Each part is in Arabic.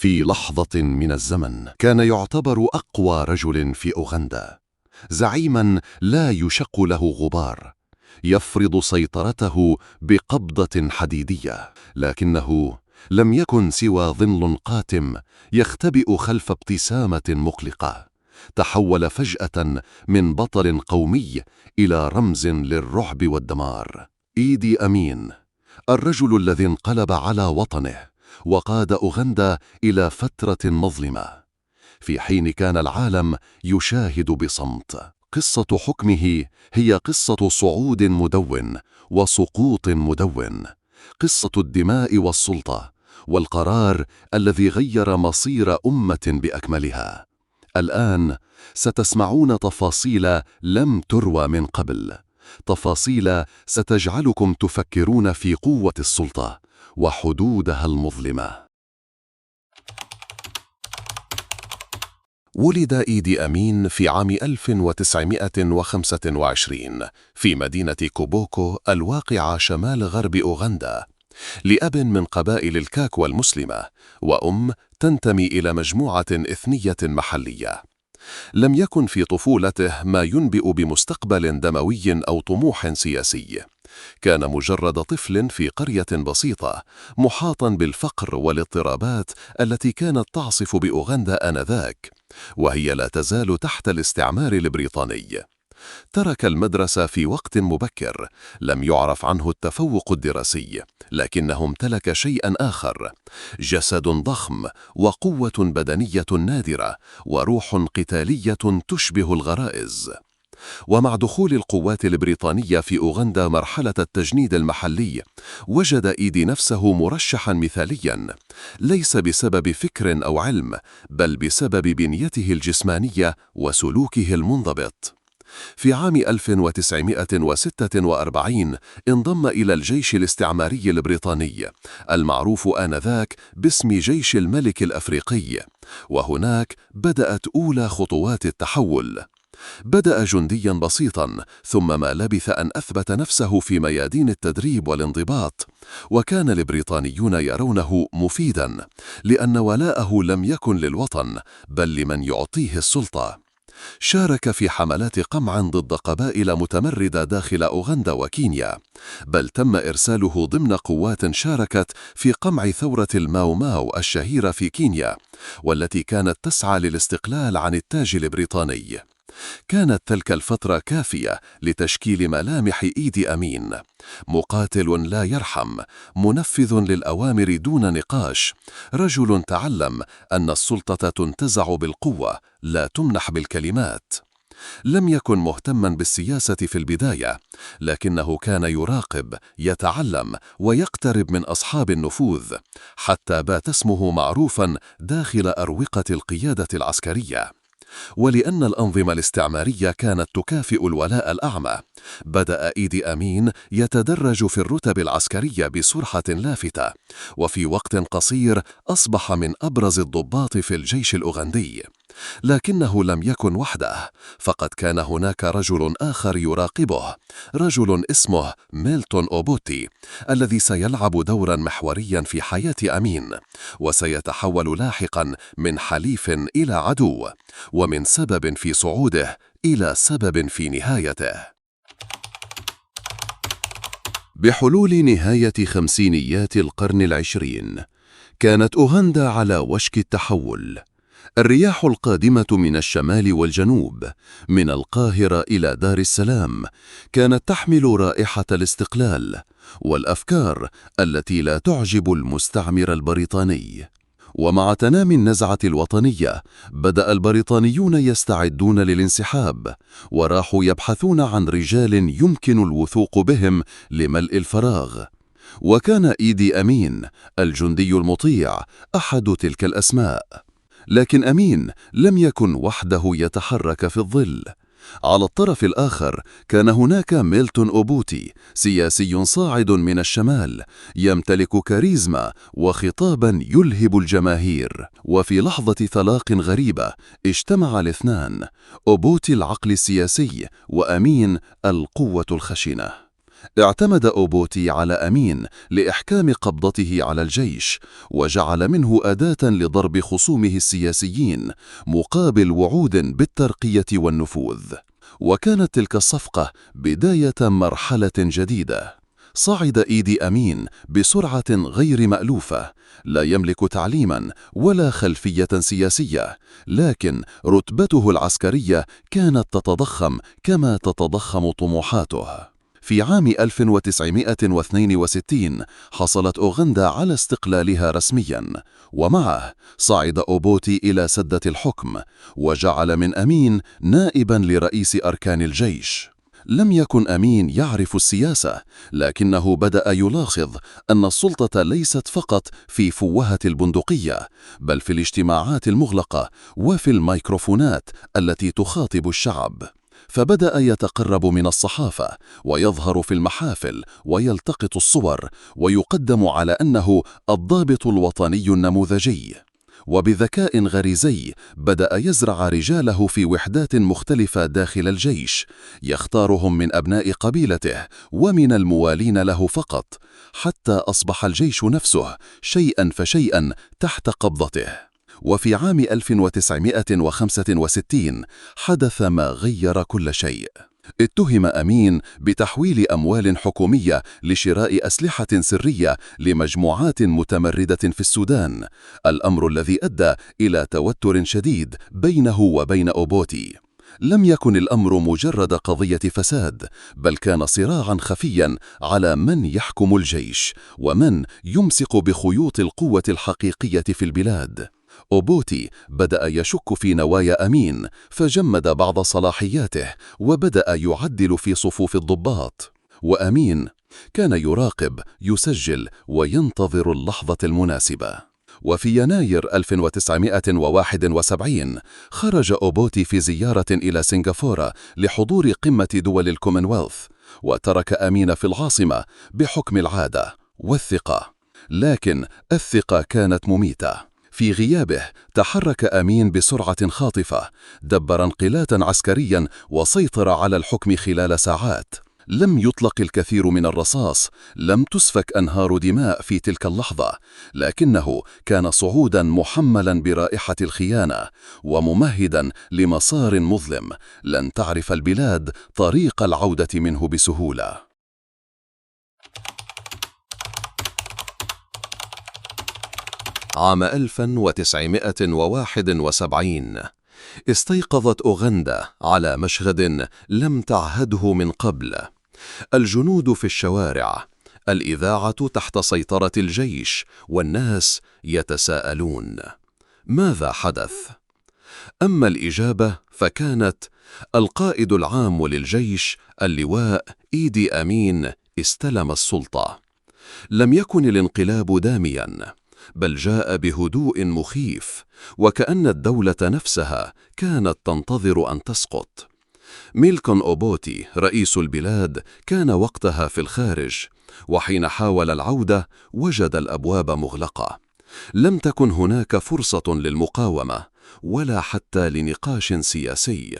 في لحظة من الزمن كان يعتبر أقوى رجل في أوغندا، زعيما لا يشق له غبار، يفرض سيطرته بقبضة حديدية، لكنه لم يكن سوى ظل قاتم يختبئ خلف ابتسامة مقلقة. تحول فجأة من بطل قومي إلى رمز للرعب والدمار. إيدي أمين، الرجل الذي انقلب على وطنه وقاد أوغندا إلى فترة مظلمة، في حين كان العالم يشاهد بصمت. قصة حكمه هي قصة صعود مدون وسقوط مدون، قصة الدماء والسلطة والقرار الذي غير مصير أمة بأكملها. الآن ستسمعون تفاصيل لم تروى من قبل، تفاصيل ستجعلكم تفكرون في قوة السلطة وحدودها المظلمة. ولد إيدي أمين في عام 1925 في مدينة كوبوكو الواقعة شمال غرب أوغندا، لأب من قبائل الكاكوا المسلمة وأم تنتمي إلى مجموعة إثنية محلية. لم يكن في طفولته ما ينبئ بمستقبل دموي أو طموح سياسي، كان مجرد طفل في قرية بسيطة محاطا بالفقر والاضطرابات التي كانت تعصف بأوغندا آنذاك، وهي لا تزال تحت الاستعمار البريطاني. ترك المدرسة في وقت مبكر، لم يعرف عنه التفوق الدراسي، لكنه امتلك شيئا آخر: جسد ضخم وقوة بدنية نادرة وروح قتالية تشبه الغرائز. ومع دخول القوات البريطانية في أوغندا مرحلة التجنيد المحلي، وجد إيدي نفسه مرشحا مثاليا، ليس بسبب فكر أو علم، بل بسبب بنيته الجسمانية وسلوكه المنضبط. في عام 1946 انضم إلى الجيش الاستعماري البريطاني المعروف آنذاك باسم جيش الملك الأفريقي، وهناك بدأت أولى خطوات التحول. بدأ جنديا بسيطا، ثم ما لبث أن أثبت نفسه في ميادين التدريب والانضباط، وكان البريطانيون يرونه مفيدا، لأن ولاءه لم يكن للوطن بل لمن يعطيه السلطة. شارك في حملات قمع ضد قبائل متمردة داخل أوغندا وكينيا، بل تم إرساله ضمن قوات شاركت في قمع ثورة الماو ماو الشهيرة في كينيا، والتي كانت تسعى للاستقلال عن التاج البريطاني. كانت تلك الفترة كافية لتشكيل ملامح إيدي أمين: مقاتل لا يرحم، منفذ للأوامر دون نقاش، رجل تعلم أن السلطة تنتزع بالقوة لا تمنح بالكلمات. لم يكن مهتما بالسياسة في البداية، لكنه كان يراقب، يتعلم ويقترب من أصحاب النفوذ، حتى بات اسمه معروفا داخل أروقة القيادة العسكرية. ولأن الأنظمة الاستعمارية كانت تكافئ الولاء الأعمى، بدأ إيدي أمين يتدرج في الرتب العسكرية بسرعة لافتة، وفي وقت قصير أصبح من أبرز الضباط في الجيش الأوغندي. لكنه لم يكن وحده، فقد كان هناك رجل آخر يراقبه، رجل اسمه ميلتون أوبوتي، الذي سيلعب دورا محوريا في حياة أمين، وسيتحول لاحقا من حليف إلى عدو، ومن سبب في صعوده إلى سبب في نهايته. بحلول نهاية خمسينيات القرن العشرين، كانت أوغندا على وشك التحول. الرياح القادمة من الشمال والجنوب، من القاهرة إلى دار السلام، كانت تحمل رائحة الاستقلال والأفكار التي لا تعجب المستعمر البريطاني. ومع تنامي النزعة الوطنية، بدأ البريطانيون يستعدون للانسحاب، وراحوا يبحثون عن رجال يمكن الوثوق بهم لملء الفراغ. وكان إيدي أمين الجندي المطيع أحد تلك الأسماء. لكن أمين لم يكن وحده يتحرك في الظل. على الطرف الآخر كان هناك ميلتون أوبوتي، سياسي صاعد من الشمال، يمتلك كاريزما وخطابا يلهب الجماهير. وفي لحظة طلاق غريبة اجتمع الاثنان: أوبوتي العقل السياسي، وأمين القوة الخشنة. اعتمد أوبوتي على أمين لإحكام قبضته على الجيش، وجعل منه أداة لضرب خصومه السياسيين مقابل وعود بالترقية والنفوذ. وكانت تلك الصفقة بداية مرحلة جديدة. صعد إيدي أمين بسرعة غير مألوفة، لا يملك تعليما ولا خلفية سياسية، لكن رتبته العسكرية كانت تتضخم كما تتضخم طموحاته. في عام 1962 حصلت أوغندا على استقلالها رسميا، ومعه صعد أوبوتي إلى سدة الحكم، وجعل من أمين نائبا لرئيس أركان الجيش. لم يكن أمين يعرف السياسة، لكنه بدأ يلاحظ أن السلطة ليست فقط في فوهة البندقية، بل في الاجتماعات المغلقة وفي الميكروفونات التي تخاطب الشعب. فبدأ يتقرب من الصحافة ويظهر في المحافل ويلتقط الصور، ويقدم على أنه الضابط الوطني النموذجي. وبذكاء غريزي بدأ يزرع رجاله في وحدات مختلفة داخل الجيش، يختارهم من أبناء قبيلته ومن الموالين له فقط، حتى أصبح الجيش نفسه شيئا فشيئا تحت قبضته. وفي عام 1965 حدث ما غير كل شيء. اتهم أمين بتحويل أموال حكومية لشراء أسلحة سرية لمجموعات متمردة في السودان، الأمر الذي أدى إلى توتر شديد بينه وبين أوبوتي. لم يكن الأمر مجرد قضية فساد، بل كان صراعا خفيا على من يحكم الجيش ومن يمسك بخيوط القوة الحقيقية في البلاد. أوبوتي بدأ يشك في نوايا أمين، فجمد بعض صلاحياته وبدأ يعدل في صفوف الضباط. وأمين كان يراقب، يسجل، وينتظر اللحظة المناسبة. وفي يناير 1971 خرج أوبوتي في زيارة إلى سنغافورة لحضور قمة دول الكومنولث، وترك أمين في العاصمة بحكم العادة والثقة. لكن الثقة كانت مميتة. في غيابه تحرك أمين بسرعة خاطفة، دبر انقلاتا عسكريا وسيطر على الحكم خلال ساعات. لم يطلق الكثير من الرصاص، لم تسفك أنهار دماء في تلك اللحظة، لكنه كان صعودا محملا برائحة الخيانة وممهدا لمسار مظلم لن تعرف البلاد طريق العودة منه بسهولة. عام 1971 استيقظت أوغندا على مشهد لم تعهده من قبل. الجنود في الشوارع، الإذاعة تحت سيطرة الجيش، والناس يتساءلون: ماذا حدث؟ أما الإجابة فكانت: القائد العام للجيش اللواء إيدي أمين استلم السلطة. لم يكن الانقلاب داميا، بل جاء بهدوء مخيف، وكأن الدولة نفسها كانت تنتظر أن تسقط. ميلكون أوبوتي رئيس البلاد كان وقتها في الخارج، وحين حاول العودة وجد الأبواب مغلقة. لم تكن هناك فرصة للمقاومة ولا حتى لنقاش سياسي.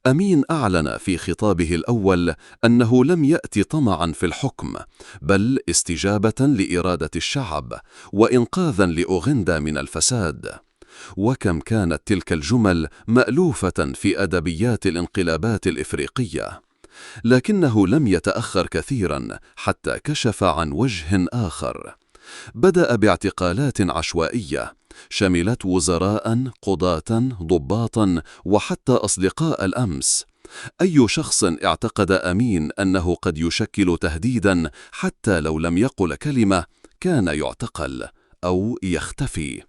أمين أعلن في خطابه الأول أنه لم يأتي طمعا في الحكم، بل استجابة لإرادة الشعب وإنقاذا لأوغندا من الفساد. وكم كانت تلك الجمل مألوفة في أدبيات الانقلابات الإفريقية. لكنه لم يتأخر كثيرا حتى كشف عن وجه آخر. بدأ باعتقالات عشوائية شملت وزراء، قضاة، ضباطا، وحتى أصدقاء الأمس. أي شخص اعتقد أمين أنه قد يشكل تهديدا حتى لو لم يقل كلمة كان يعتقل أو يختفي.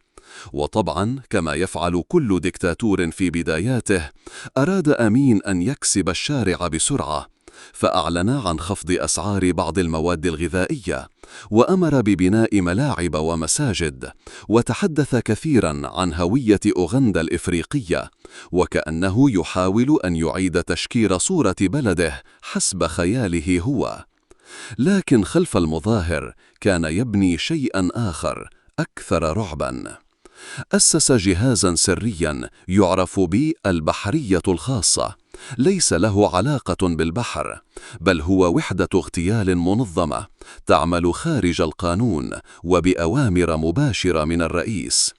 وطبعا كما يفعل كل ديكتاتور في بداياته، أراد أمين أن يكسب الشارع بسرعة، فأعلن عن خفض أسعار بعض المواد الغذائية، وأمر ببناء ملاعب ومساجد، وتحدث كثيرا عن هوية أوغندا الإفريقية، وكأنه يحاول أن يعيد تشكيل صورة بلده حسب خياله هو. لكن خلف المظاهر كان يبني شيئا آخر أكثر رعبا. أسس جهازا سريا يعرف بالبحرية الخاصة، ليس له علاقة بالبحر، بل هو وحدة اغتيال منظمة تعمل خارج القانون وبأوامر مباشرة من الرئيس.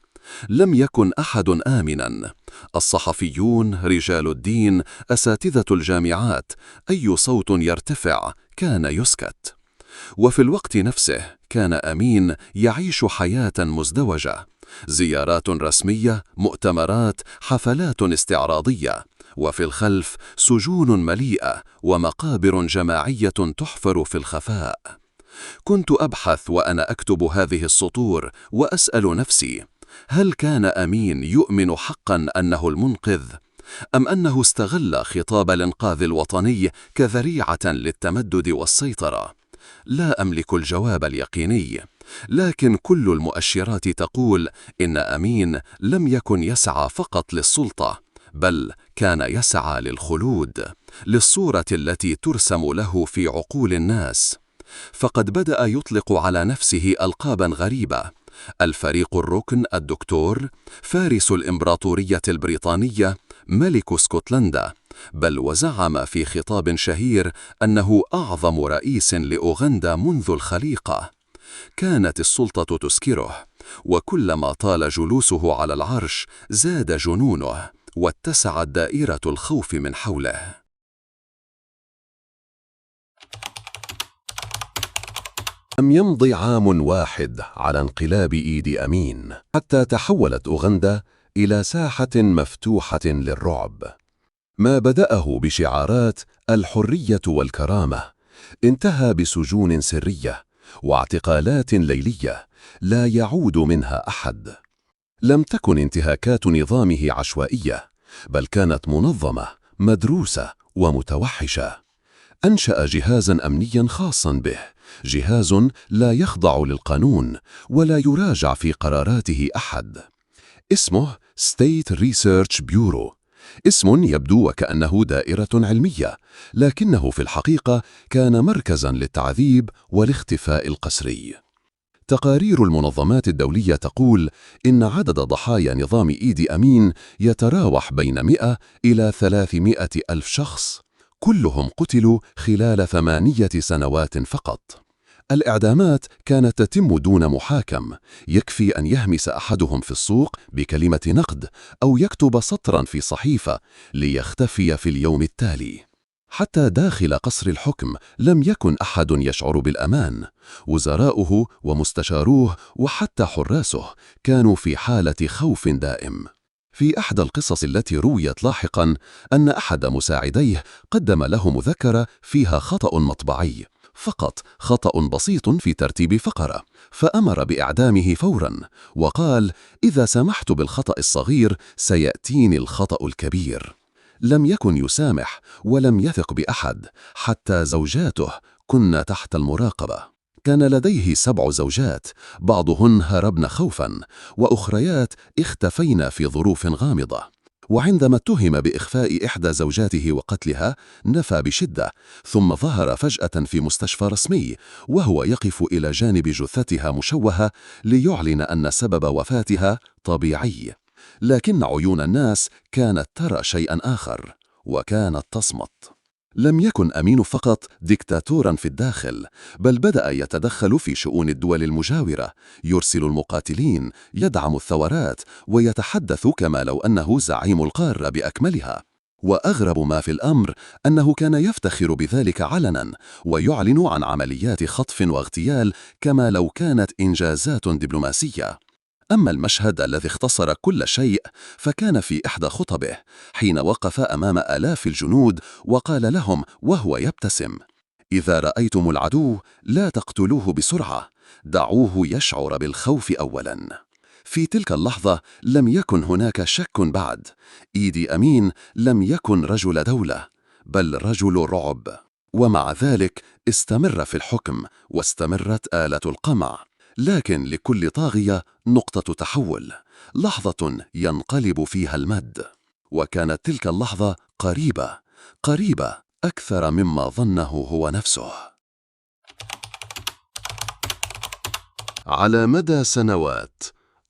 لم يكن أحد آمناً، الصحفيون، رجال الدين، أساتذة الجامعات، أي صوت يرتفع كان يسكت. وفي الوقت نفسه كان أمين يعيش حياة مزدوجة، زيارات رسمية، مؤتمرات، حفلات استعراضية، وفي الخلف سجون مليئة ومقابر جماعية تحفر في الخفاء. كنت أبحث وأنا أكتب هذه السطور وأسأل نفسي: هل كان أمين يؤمن حقا أنه المنقذ؟ أم أنه استغل خطاب الإنقاذ الوطني كذريعة للتمدد والسيطرة؟ لا أملك الجواب اليقيني، لكن كل المؤشرات تقول إن أمين لم يكن يسعى فقط للسلطة، بل كان يسعى للخلود، للصورة التي ترسم له في عقول الناس. فقد بدأ يطلق على نفسه ألقابا غريبة: الفريق الركن، الدكتور، فارس الإمبراطورية البريطانية، ملك اسكتلندا، بل وزعم في خطاب شهير أنه أعظم رئيس لأوغندا منذ الخليقة. كانت السلطة تسكره، وكلما طال جلوسه على العرش زاد جنونه واتسعت دائرة الخوف من حوله. لم يمض عام واحد على انقلاب إيدي أمين حتى تحولت أوغندا إلى ساحة مفتوحة للرعب. ما بدأه بشعارات الحرية والكرامة انتهى بسجون سرية واعتقالات ليلية لا يعود منها أحد. لم تكن انتهاكات نظامه عشوائية، بل كانت منظمة، مدروسة ومتوحشة. أنشأ جهازاً أمنياً خاصاً به، جهاز لا يخضع للقانون ولا يراجع في قراراته أحد. اسمه State Research Bureau، اسم يبدو وكأنه دائرة علمية، لكنه في الحقيقة كان مركزاً للتعذيب والاختفاء القسري. تقارير المنظمات الدولية تقول إن عدد ضحايا نظام إيدي أمين يتراوح بين 100 إلى 300 ألف شخص، كلهم قتلوا خلال 8 سنوات فقط. الإعدامات كانت تتم دون محاكم، يكفي أن يهمس أحدهم في السوق بكلمة نقد أو يكتب سطراً في صحيفة ليختفي في اليوم التالي. حتى داخل قصر الحكم لم يكن أحد يشعر بالأمان، وزراؤه ومستشاروه وحتى حراسه كانوا في حالة خوف دائم. في أحدى القصص التي رويت لاحقاً أن أحد مساعديه قدم له مذكرة فيها خطأ مطبعي، فقط خطأ بسيط في ترتيب فقرة، فأمر بإعدامه فوراً، وقال: إذا سمحت بالخطأ الصغير سيأتيني الخطأ الكبير. لم يكن يسامح ولم يثق بأحد، حتى زوجاته كن تحت المراقبة. كان لديه 7 زوجات، بعضهن هربن خوفاً، وأخريات اختفين في ظروف غامضة. وعندما اتهم بإخفاء إحدى زوجاته وقتلها نفى بشدة، ثم ظهر فجأة في مستشفى رسمي وهو يقف إلى جانب جثتها مشوهة ليعلن أن سبب وفاتها طبيعي. لكن عيون الناس كانت ترى شيئاً آخر، وكانت تصمت. لم يكن أمين فقط ديكتاتوراً في الداخل، بل بدأ يتدخل في شؤون الدول المجاورة، يرسل المقاتلين، يدعم الثورات، ويتحدث كما لو أنه زعيم القارة بأكملها. وأغرب ما في الأمر أنه كان يفتخر بذلك علناً، ويعلن عن عمليات خطف واغتيال كما لو كانت إنجازات دبلوماسية. أما المشهد الذي اختصر كل شيء فكان في إحدى خطبه، حين وقف أمام آلاف الجنود وقال لهم وهو يبتسم: إذا رأيتم العدو لا تقتلوه بسرعة، دعوه يشعر بالخوف أولاً. في تلك اللحظة لم يكن هناك شك بعد، إيدي أمين لم يكن رجل دولة، بل رجل رعب. ومع ذلك استمر في الحكم، واستمرت آلة القمع. لكن لكل طاغية نقطة تحول، لحظة ينقلب فيها المد. وكانت تلك اللحظة قريبة، قريبة أكثر مما ظنه هو نفسه. على مدى سنوات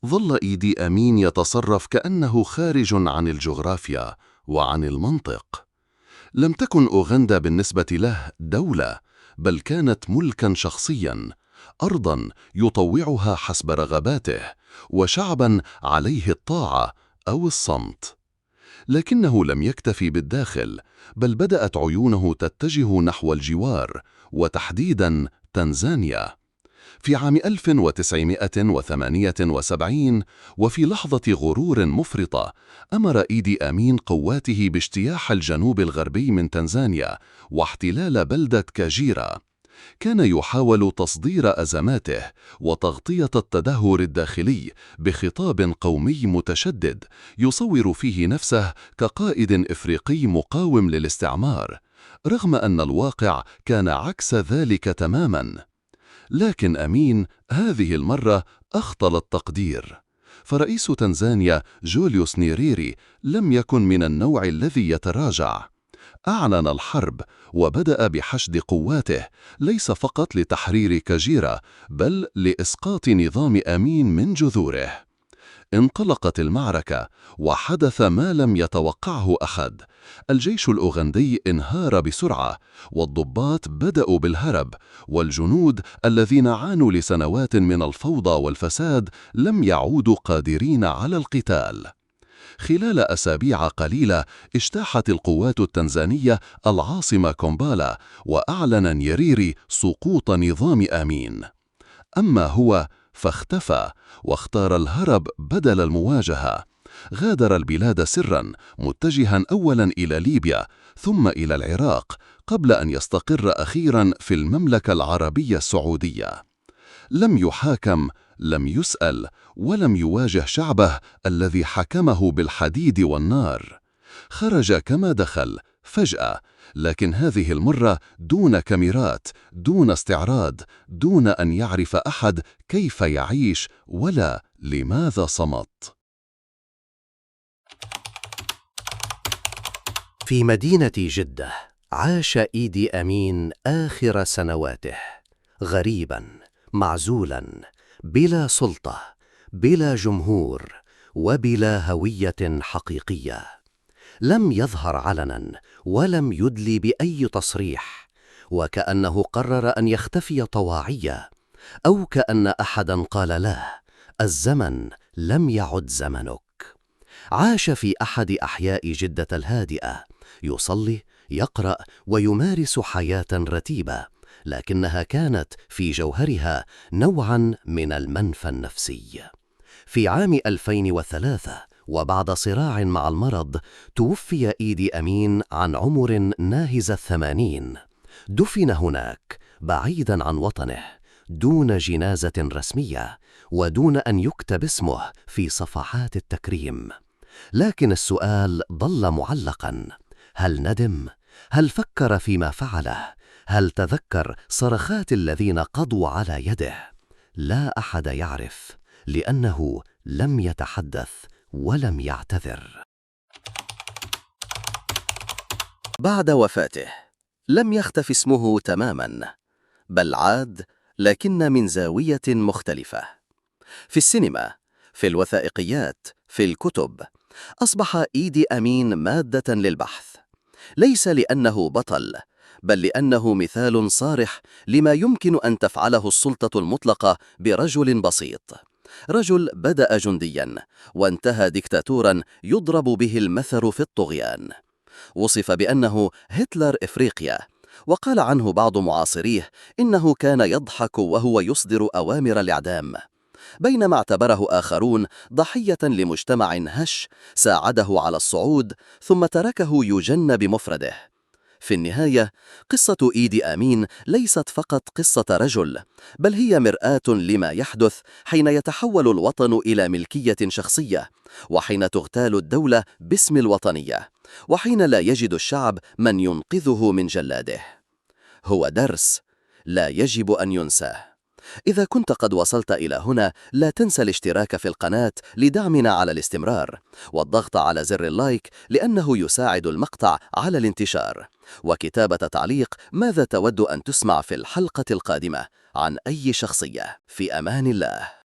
ظل إيدي أمين يتصرف كأنه خارج عن الجغرافيا وعن المنطق. لم تكن أوغندا بالنسبة له دولة، بل كانت ملكاً شخصياً، أرضاً يطوعها حسب رغباته، وشعباً عليه الطاعة أو الصمت. لكنه لم يكتفي بالداخل، بل بدأت عيونه تتجه نحو الجوار، وتحديداً تنزانيا. في عام 1978 وفي لحظة غرور مفرطة، أمر إيدي أمين قواته باجتياح الجنوب الغربي من تنزانيا واحتلال بلدة كاجيرا. كان يحاول تصدير أزماته وتغطية التدهور الداخلي بخطاب قومي متشدد يصور فيه نفسه كقائد إفريقي مقاوم للاستعمار، رغم أن الواقع كان عكس ذلك تماماً. لكن أمين هذه المرة أخطل التقدير، فرئيس تنزانيا جوليوس نيريري لم يكن من النوع الذي يتراجع. أعلن الحرب وبدأ بحشد قواته، ليس فقط لتحرير كاجيرا، بل لإسقاط نظام أمين من جذوره. انطلقت المعركة، وحدث ما لم يتوقعه أحد. الجيش الأوغندي انهار بسرعة، والضباط بدأوا بالهرب، والجنود الذين عانوا لسنوات من الفوضى والفساد لم يعودوا قادرين على القتال. خلال أسابيع قليلة اجتاحت القوات التنزانية العاصمة كومبالا، وأعلن نيريري سقوط نظام آمين. أما هو فاختفى واختار الهرب بدل المواجهة. غادر البلاد سراً، متجهاً أولاً إلى ليبيا ثم إلى العراق، قبل أن يستقر أخيراً في المملكة العربية السعودية. لم يحاكم، لم يسأل، ولم يواجه شعبه الذي حكمه بالحديد والنار. خرج كما دخل فجأة، لكن هذه المرة دون كاميرات، دون استعراض، دون أن يعرف أحد كيف يعيش ولا لماذا صمت. في مدينة جدة عاش إيدي أمين آخر سنواته، غريباً، معزولاً، بلا سلطة، بلا جمهور، وبلا هوية حقيقية. لم يظهر علناً، ولم يدلي بأي تصريح، وكأنه قرر أن يختفي طواعية، أو كأن أحداً قال له: الزمن لم يعد زمنك. عاش في أحد أحياء جدة الهادئة، يصلي، يقرأ، ويمارس حياة رتيبة، لكنها كانت في جوهرها نوعاً من المنفى النفسي. في عام 2003 وبعد صراع مع المرض، توفي إيدي أمين عن عمر ناهز 80. دفن هناك بعيداً عن وطنه، دون جنازة رسمية، ودون أن يكتب اسمه في صفحات التكريم. لكن السؤال ظل معلقاً: هل ندم؟ هل فكر فيما فعله؟ هل تذكر صرخات الذين قضوا على يده؟ لا أحد يعرف، لأنه لم يتحدث ولم يعتذر. بعد وفاته لم يختف اسمه تماماً، بل عاد، لكن من زاوية مختلفة. في السينما، في الوثائقيات، في الكتب، أصبح إيدي أمين مادة للبحث، ليس لأنه بطل، بل لأنه مثال صارح لما يمكن أن تفعله السلطة المطلقة برجل بسيط. رجل بدأ جندياً وانتهى ديكتاتوراً يضرب به المثل في الطغيان. وصف بأنه هتلر إفريقيا، وقال عنه بعض معاصريه إنه كان يضحك وهو يصدر أوامر الإعدام، بينما اعتبره آخرون ضحية لمجتمع هش ساعده على الصعود ثم تركه يجن بمفرده. في النهاية، قصة إيدي أمين ليست فقط قصة رجل، بل هي مرآة لما يحدث حين يتحول الوطن إلى ملكية شخصية، وحين تغتال الدولة باسم الوطنية، وحين لا يجد الشعب من ينقذه من جلاده. هو درس لا يجب أن ينساه. إذا كنت قد وصلت إلى هنا، لا تنسى الاشتراك في القناة لدعمنا على الاستمرار، والضغط على زر اللايك لأنه يساعد المقطع على الانتشار، وكتابة تعليق ماذا تود أن تسمع في الحلقة القادمة عن أي شخصية. في أمان الله.